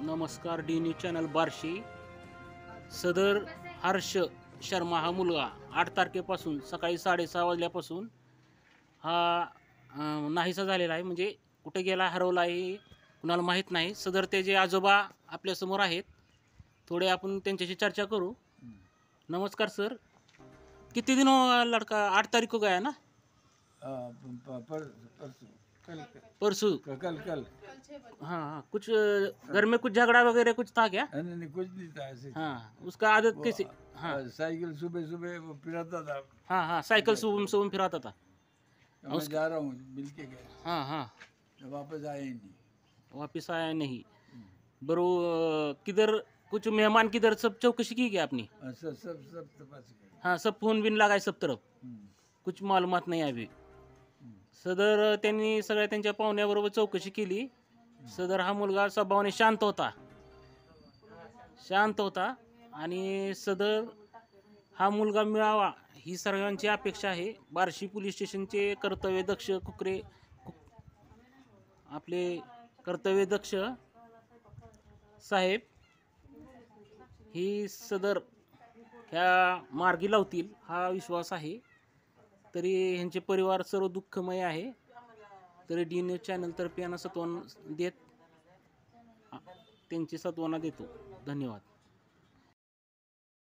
नमस्कार D news channel Barshi. सदर हर्ष शर्मा हा मुलगा 8 तारखेपासून सकाळी 6:30 वाजल्यापासून हा नाहीसा झालेला आहे। म्हणजे कुठे गेला, हरवला आहे कुणाला माहीत नाही। सदर त्याचे आजोबा आपल्यासमोर आहेत, थोडे आपण त्यांच्याशी चर्चा करू। नमस्कार सर, कितने दिन हुआ लड़का? 8 तारीख को गया ना? परसों। कल कल हाँ हाँ, कुछ घर में कुछ झगड़ा वगैरह कुछ था क्या? नहीं, कुछ नहीं था ऐसे। हाँ, उसका आदत वो, कैसे? हाँ साइकिल सुबह सुबह वो फिराता था। हाँ हाँ, साइकिल सुबह सुबह फिराता था। मैं जा रहा हूँ, मिल के गए, हाँ हाँ, वापस आए ही नहीं। वापिस आया नहीं। बरो किधर कुछ मेहमान किधर सब चौकशी की क्या आपने? सब सब सब तपास गए। हाँ, सब फोन बिन लगाए सब तरफ, कुछ मालूमात नाही अभी। सदर त्यांनी सगळ्या त्यांच्या पाहुण्याबरोबर चौकशी केली। सदर हा मुलगा स्वभावाने शांत होता आणि सदर हा मुलगा मिळावा ही सर्वांची अपेक्षा आहे। बार्शी पोलीस स्टेशनचे कर्तव्यदक्ष आपले कर्तव्यदक्ष साहेब ही सदर ह्या मार्गी लावतील हा विश्वास आहे। तरी ह्यांचे परिवार सर्व दुःखमय आहे। तरी डी न्यूज चॅनल तर्फे यांना सांत्वना देत त्यांची सांत्वना देतो। धन्यवाद।